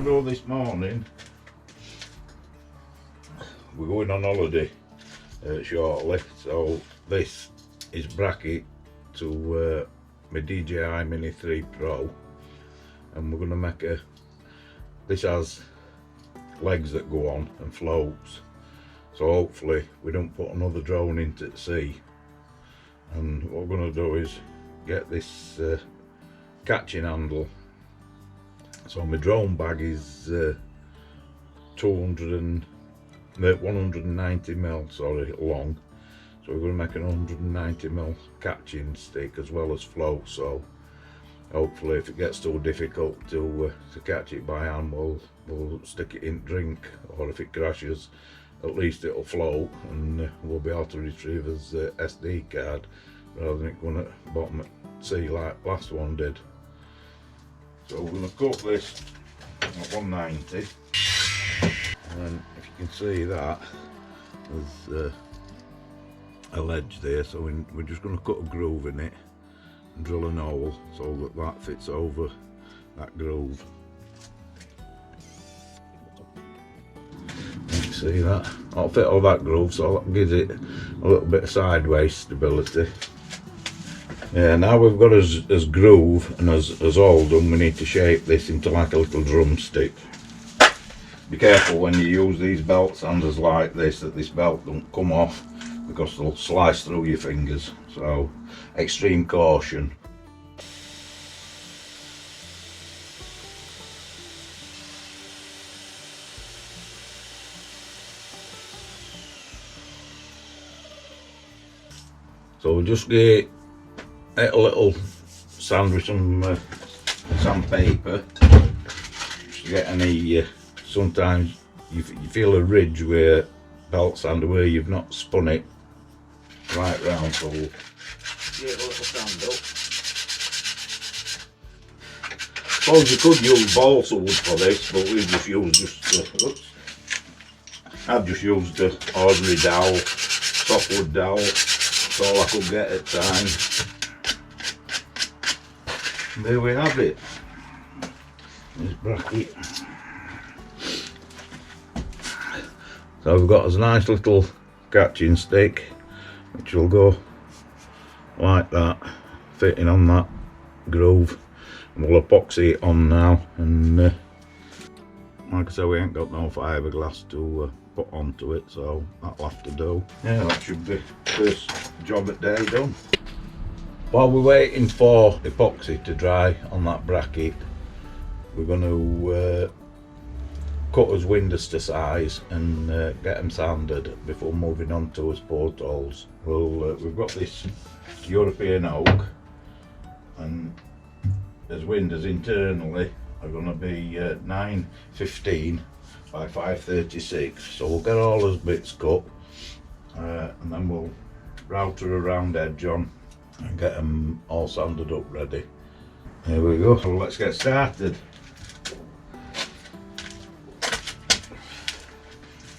going to do this morning, we're going on holiday shortly, so this is bracket to my DJI Mini 3 Pro, and we're going to make this has legs that go on and floats, so hopefully we don't put another drone into the sea. And what we're going to do is get this catching handle. So my drone bag is 190 mil long, so we're going to make an 190 mil catching stick as well as float. So hopefully if it gets too difficult to catch it by hand, we'll stick it in drink, or if it crashes at least it'll float and we'll be able to retrieve his SD card rather than it going at the bottom at sea like last one did. So we're going to cut this at 190, and if you can see that there's a ledge there, so we're just going to cut a groove in it and drill an hole so that fits over that groove. You can see that I'll fit all that groove, so that gives it a little bit of sideways stability. Yeah, now we've got as groove and as hole done, we need to shape this into like a little drumstick. Be careful when you use these belt sanders like this, that this belt don't come off, because they'll slice through your fingers, so extreme caution. So we'll just get a little sand with some sandpaper, just to get any, sometimes you feel a ridge where belt sander where you've not spun it right round, so we'll get a little sand up. Suppose you could use balsa wood for this, but we've just used I've just used the ordinary dowel, softwood dowel. That's all I could get at the time. There we have it, this bracket. So we've got a nice little catching stick which will go like that, fitting on that groove, and we'll epoxy it on now. And like I said, we ain't got no fiberglass to put onto it, so that'll have to do. Yeah, that should be first job at day done. While we're waiting for epoxy to dry on that bracket, we're going to cut his windows to size and get them sanded before moving on to his portholes. Well, we've got this European oak, and his windows internally are going to be 915 by 536, so we'll get all his bits cut and then we'll router a round edge on and get them all sanded up ready. Here we go, so let's get started.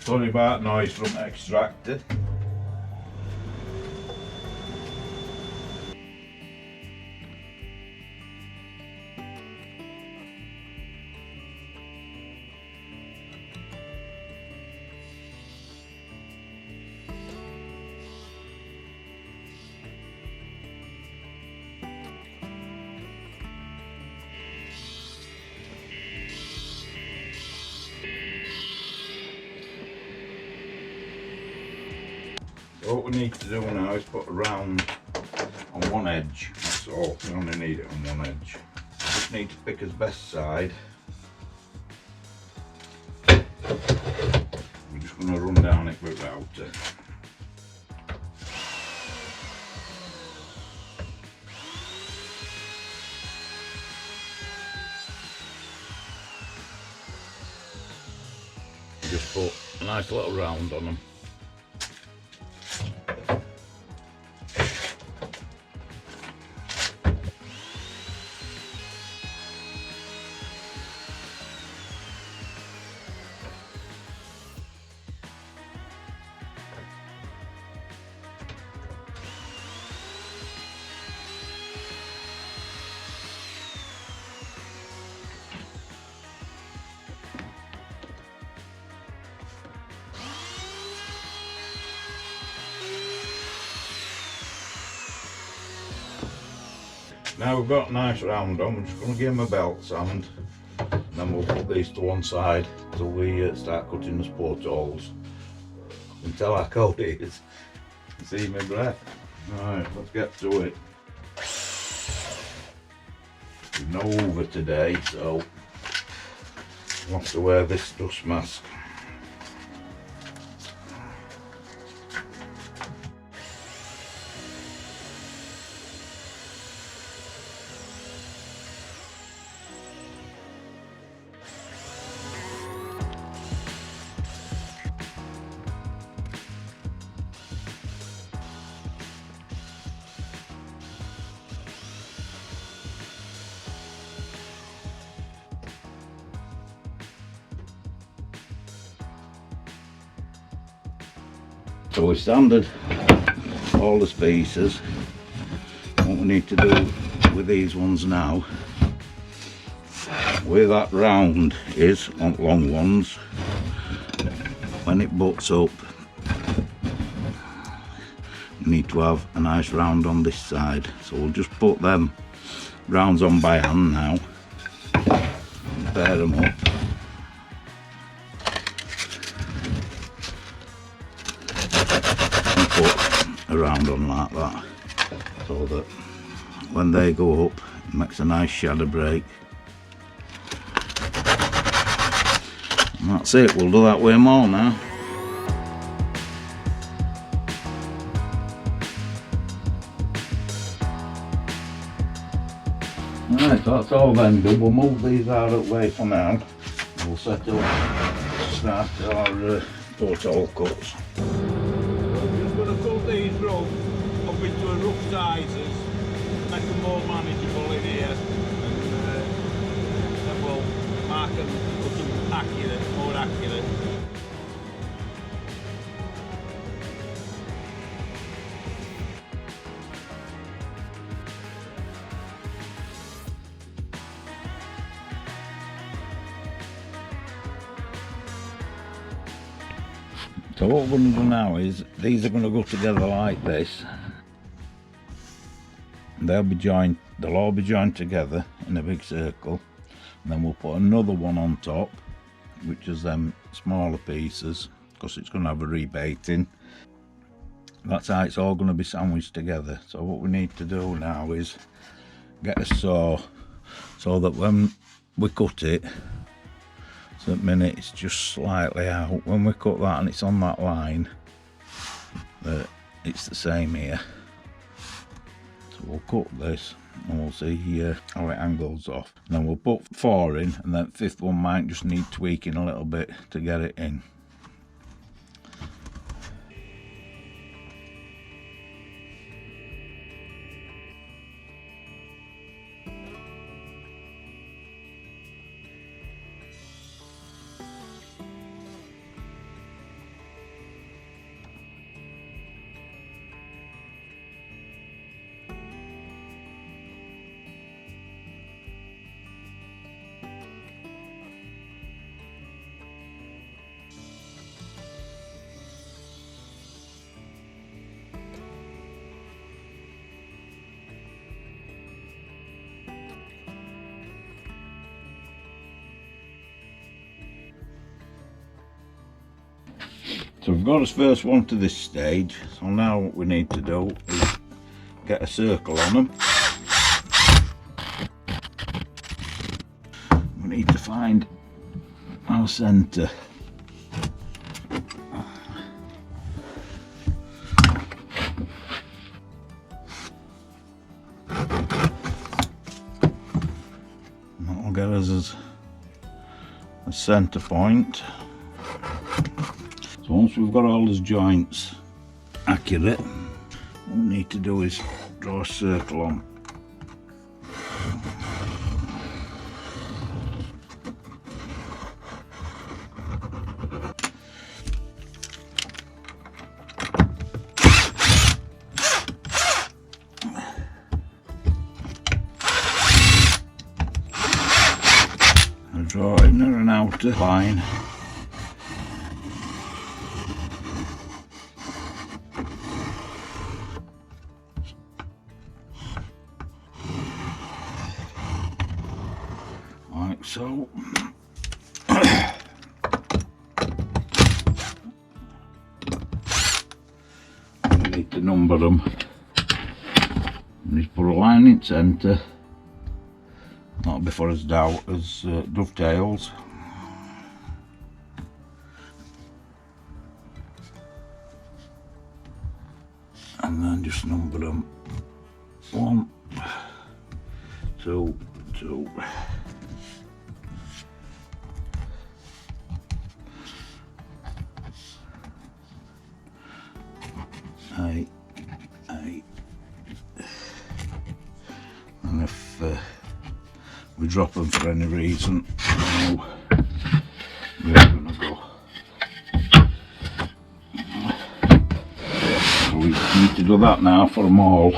Sorry about noise from extractor. So what we need to do now is put a round on one edge, that's all, we only need it on one edge. Just need to pick his best side. We're just going to run down it with router. Just put a nice little round on them. Now we've got a nice round on, we're just going to give them a belt sand, and then we'll put these to one side until we start cutting the portholes. You can tell how cold it is. You see my breath? Right, let's get to it. There's no over today, so we'll have to wear this dust mask. So we sanded all the pieces. What we need to do with these ones now, where that round is on long ones, when it butts up, you need to have a nice round on this side. So we'll just put them rounds on by hand now, and pair them up. Around on like that, so that when they go up it makes a nice shadow break. And that's it, we'll do that way more now. Right, so that's all then done. We'll move these out of the way for now. We'll set up, start our porthole cuts. These rugs up into a rough sizes, make them more manageable in here, and then we'll mark them, put them accurate, more accurate. So what we're going to do now is, these are going to go together like this. They'll all be joined together in a big circle. And then we'll put another one on top, which is them smaller pieces, because it's going to have a rebating. That's how it's all going to be sandwiched together. So what we need to do now is get a saw, so that when we cut it, so at the minute it's just slightly out. When we cut that and it's on that line, that it's the same here. So we'll cut this and we'll see how it angles off. And then we'll put 4 in, and then 5th one might just need tweaking a little bit to get it in. So we've got us first one to this stage, so now what we need to do is get a circle on them. We need to find our centre. That'll get us a centre point. So once we've got all those joints accurate, what we need to do is draw a circle on. I draw inner and outer line. So we need to number them. Just put a line in centre. That'll be for as dovetails. And then just number them. 1, 2, 2. 8, 8. And if we drop them for any reason, we're gonna go. So we need to do that now for them all.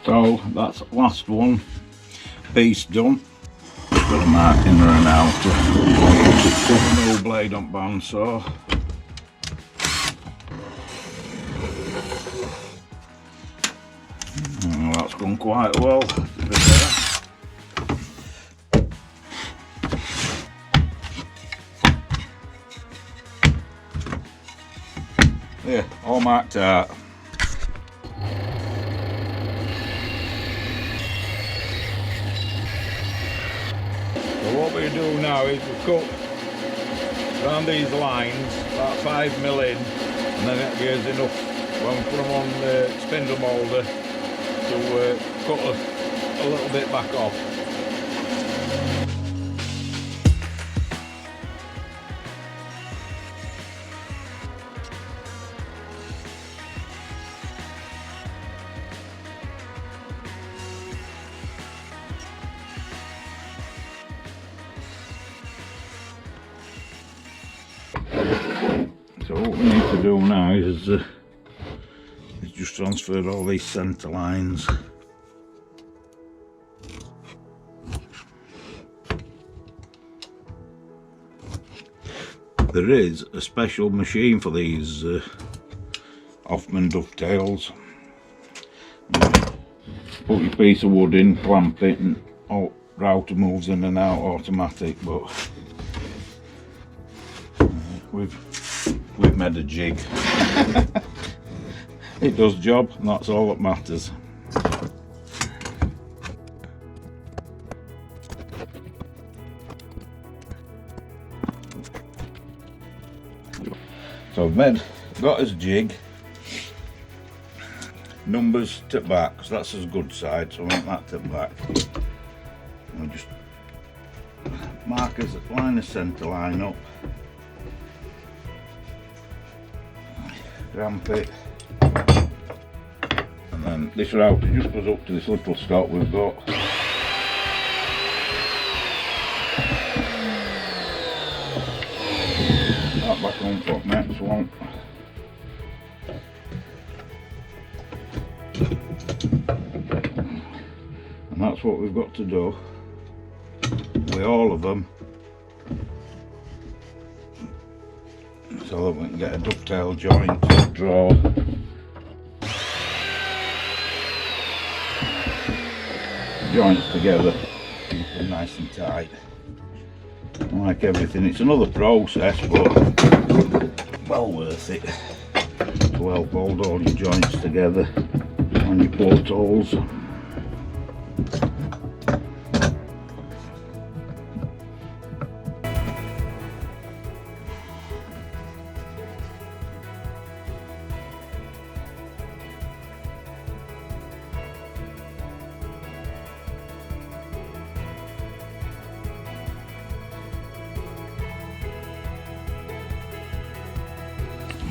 So that's the last one piece done. Got a mark in there now to put a new blade on bandsaw. Oh, that's gone quite well. Yeah, all marked out. So what we do now is we cut around these lines about 5mm in, and then it gives enough when we put them on the spindle moulder to cut a little bit back off. So what we need to do now is just transfer all these centre lines. There is a special machine for these Hoffman dovetails. Put your piece of wood in, clamp it, and all router moves in and out automatic, but we've made a jig. It does job, and that's all that matters. So I've got his jig, numbers to back, because that's his good side, so I want that to back. And we just mark his line the centre line up, ramp it, and then this router just goes up to this little stop we've got. That back on for next one. And that's what we've got to do with all of them, so that we can get a dovetail joint to draw. Joints together, keep them nice and tight. Like everything, it's another process, but well worth it to help hold all your joints together on your portholes.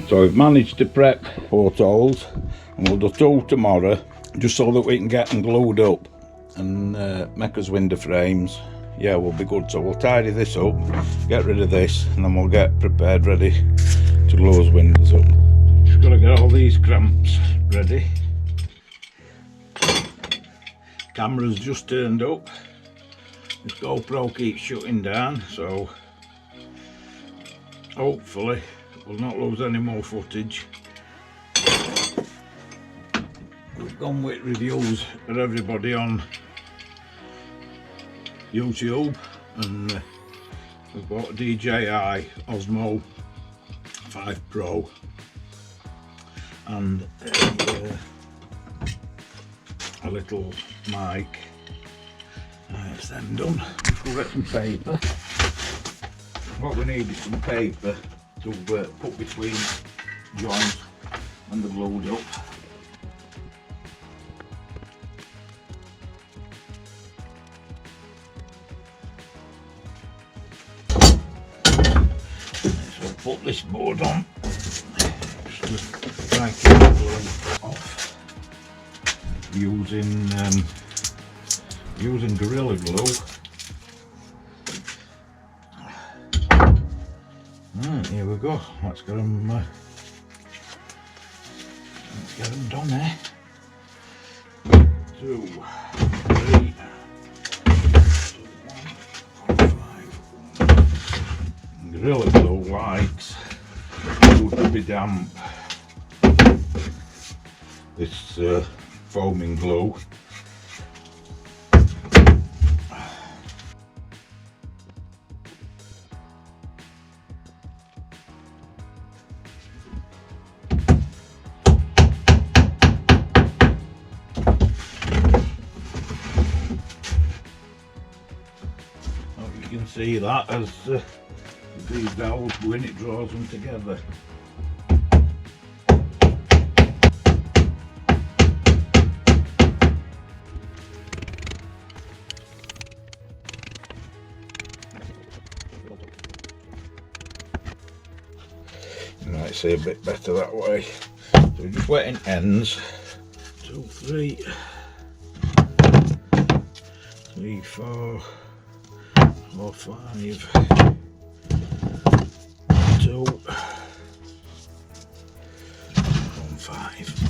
So we've managed to prep portholes, and we'll do 2 tomorrow, just so that we can get them glued up and make us window frames. yeah, will be good. So we'll tidy this up, get rid of this, and then we'll get prepared, ready to blow those windows up. Just got to get all these clamps ready. Camera's just turned up. This GoPro keeps shutting down, so hopefully we'll not lose any more footage. We've gone with reviews for everybody on YouTube, and we've bought a DJI Osmo 5 Pro and a little mic. It's them done. We'll get some paper. What we need is some paper to put between joints and the glued up. So put this board on just to try and keep the glue off using Gorilla Glue. Right, here we go. Let's get them done there. 2, 3, 5. Gorilla Glue likes glue to be damp. This foaming glue. You can see that as these dowels when it draws them together. You might see a bit better that way. So we're just wetting ends. 2, 3, 4, 5, 2, 1, 5.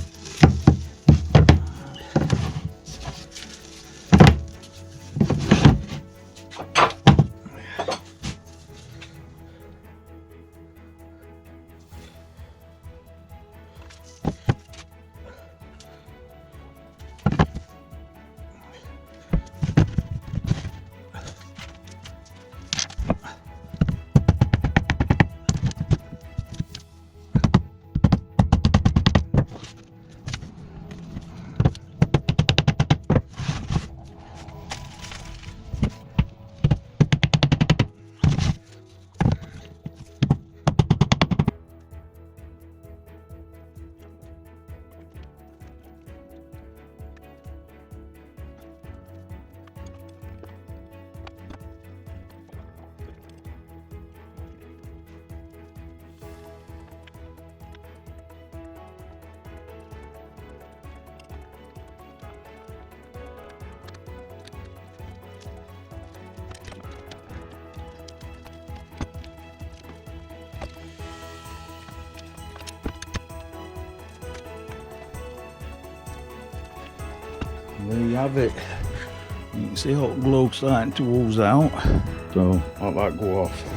There you have it. You can see hot glue starting to ooze out. So I'll let that go off.